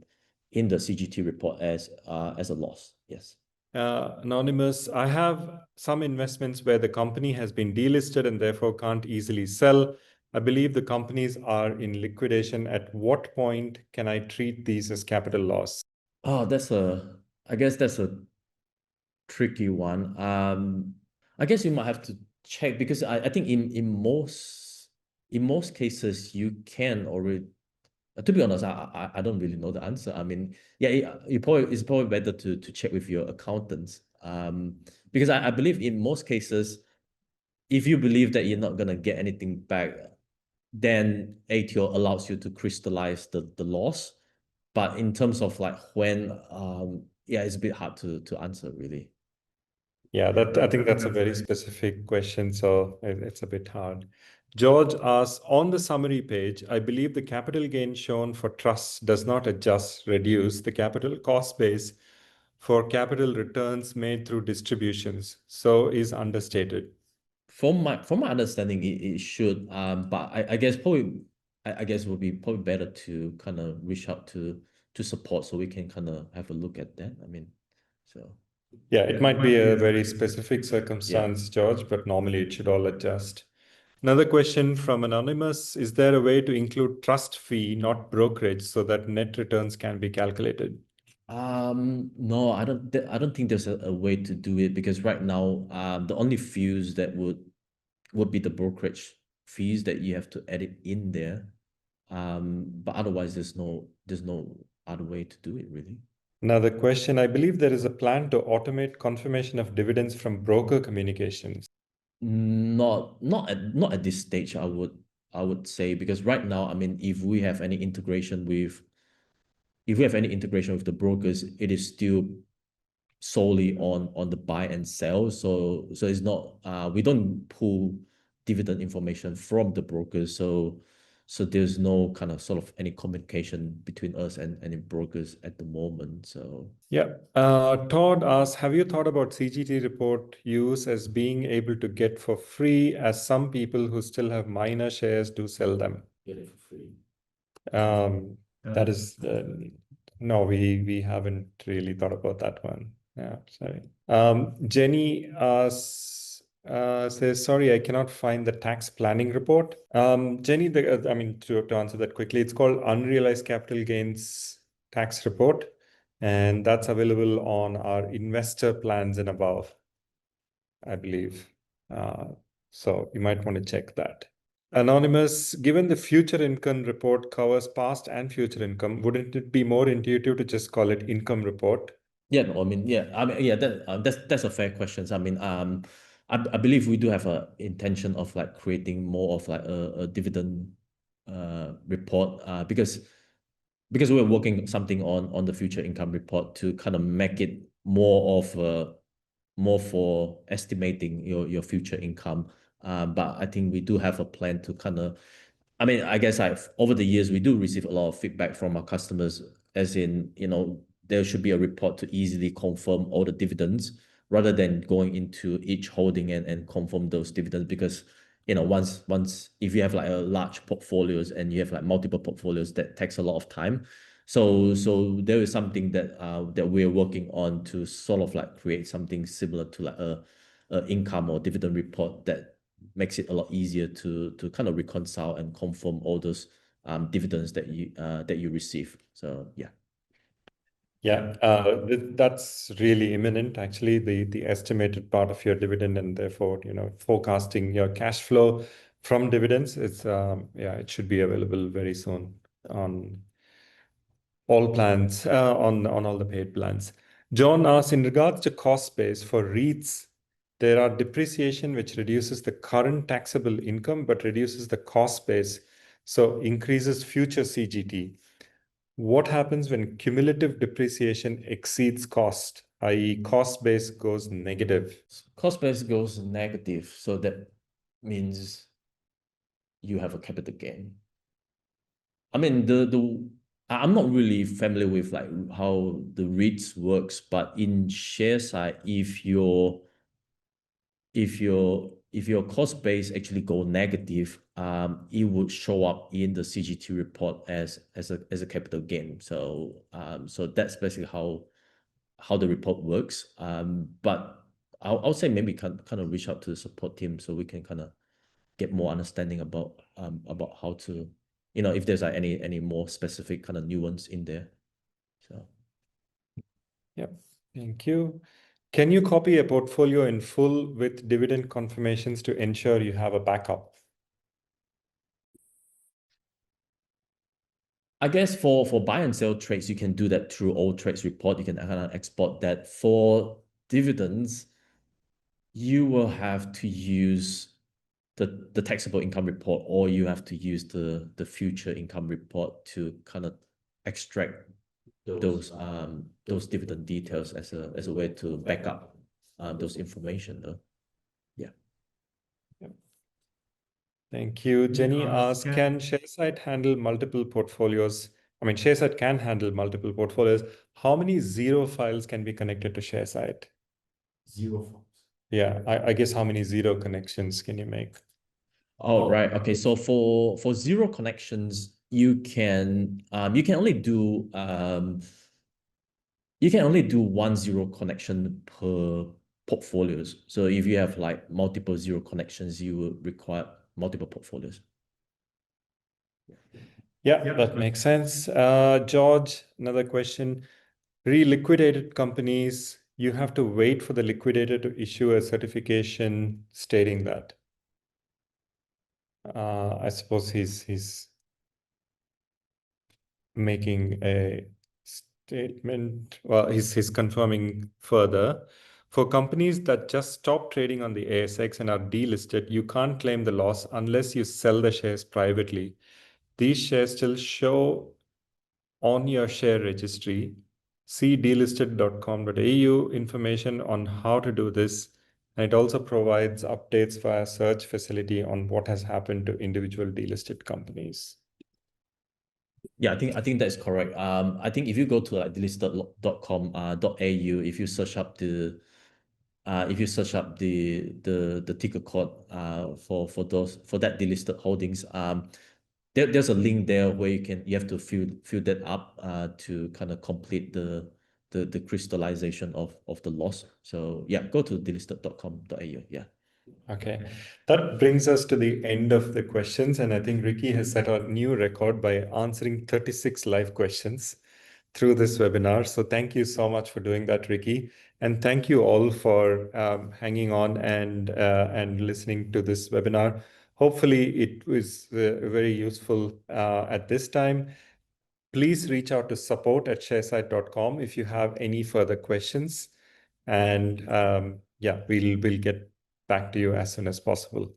B: the CGT report as a loss. Yes.
A: Anonymous, I have some investments where the company has been delisted and therefore can't easily sell. I believe the companies are in liquidation. At what point can I treat these as capital loss?
B: Oh, I guess that's a tricky one. I guess you might have to check, because I think in most cases you can already. To be honest, I don't really know the answer. I mean, yeah, it's probably better to check with your accountants. Because I believe in most cases, if you believe that you're not gonna get anything back, then ATO allows you to crystallize the loss. But in terms of like when, yeah, it's a bit hard to answer really.
A: Yeah, I think that's a very specific question, so it's a bit hard. George asks, on the summary page, I believe the capital gain shown for trusts does not reduce the capital cost base for capital returns made through distributions, so is understated.
B: From my understanding, it should. But I guess probably I guess it would be probably better to kind of reach out to support so we can kind of have a look at that. I mean, so.
A: Yeah, it might be a very specific circumstance, George, but normally it should all adjust. Another question from Anonymous, is there a way to include trust fee, not brokerage, so that net returns can be calculated?
B: No, I don't think there's a way to do it, because right now, the only fees that would be the brokerage fees that you have to edit in there. But otherwise there's no other way to do it really.
A: Another question, I believe there is a plan to automate confirmation of dividends from broker communications.
B: Not at this stage, I would say, because right now, I mean, if we have any integration with the brokers, it is still solely on the buy and sell. So it's not we don't pull dividend information from the brokers. So So there's no kind of sort of any communication between us and any brokers at the moment. So
A: Yeah. Todd asks, have you thought about CGT report use as being able to get for free, as some people who still have minor shares do sell them?
B: get it for free.
A: That is no, we haven't really thought about that one. Yeah, sorry. Jenny says, sorry, I cannot find the tax planning report. Jenny, I mean, to answer that quickly, it's called Unrealized Capital Gains Tax Report, and that's available on our investor plans and above, I believe. So you might want to check that. Anonymous, given the future income report covers past and future income, wouldn't it be more intuitive to just call it income report?
B: Yeah, no, yeah, that's a fair question. I mean, I believe we do have a intention of like creating more of like a dividend report because we're working something on the future income report to kind of make it more of more for estimating your future income. But I think we do have a plan to kind of, I mean, I guess over the years we do receive a lot of feedback from our customers, as in, there should be a report to easily confirm all the dividends rather than going into each holding and confirm those dividends, because once if you have like a large portfolios and you have like multiple portfolios, that takes a lot of time. So there is something that we're working on to sort of like create something similar to like a income or dividend report that makes it a lot easier to kind of reconcile and confirm all those dividends that you receive. So yeah.
A: Yeah, that's really imminent, actually, the estimated part of your dividend, and therefore, forecasting your cash flow from dividends. It should be available very soon on all plans, on all the paid plans. John asks, in regards to cost base for REITs, there are depreciation which reduces the current taxable income but reduces the cost base, so increases future CGT. What happens when cumulative depreciation exceeds cost, i.e., cost base goes negative?
B: Cost base goes negative, so that means you have a capital gain. I mean, I'm not really familiar with like how the REITs works, but in Sharesight, if your cost base actually go negative, it would show up in the CGT report as a capital gain. So that's basically how the report works. But I'll say maybe kind of reach out to the support team so we can kind of get more understanding about how to, if there's like any more specific kind of nuance in there. So
A: Yeah, thank you. Can you copy a portfolio in full with dividend confirmations to ensure you have a backup?
B: I guess for buy and sell trades, you can do that through all trades report. You can kind of export that. For dividends, you will have to use the taxable income report, or you have to use the future income report to kind of extract those dividend details as a way to back up those information though. Yeah.
A: Thank you. Jenny asks, can Sharesight handle multiple portfolios? I mean, Sharesight can handle multiple portfolios. How many zero files can be connected to Sharesight?
B: Zero files.
A: Yeah, I guess how many zero connections can you make?
B: Oh, right. Okay. So for zero connections, you can only do one zero connection per portfolios. So if you have like multiple zero connections, you will require multiple portfolios.
A: Yeah, that makes sense. George, another question. Re-liquidated companies, you have to wait for the liquidator to issue a certification stating that. I suppose he's making a statement. Well, he's confirming further. For companies that just stop trading on the ASX and are delisted, you can't claim the loss unless you sell the shares privately. These shares still show on your share registry. See delisted.com.au information on how to do this. And it also provides updates via search facility on what has happened to individual delisted companies.
C: Yeah, I think that's correct. I think if you go to like delisted.com.au, if you search up the ticker code for that delisted holdings, there's a link there where you have to fill that up to kind of complete the crystallization of the loss. So yeah, go to delisted.com.au. Yeah.
A: Okay, that brings us to the end of the questions, and I think Ricky has set a new record by answering 36 live questions through this webinar. So thank you so much for doing that, Ricky, and thank you all for hanging on and listening to this webinar. Hopefully, it was very useful at this time. Please reach out to support@sharesight.com if you have any further questions, and yeah, we'll get back to you as soon as possible.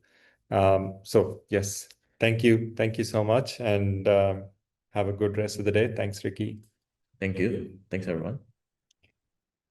A: So yes, thank you so much, and have a good rest of the day. Thanks, Ricky.
C: Thank you. Thanks, everyone.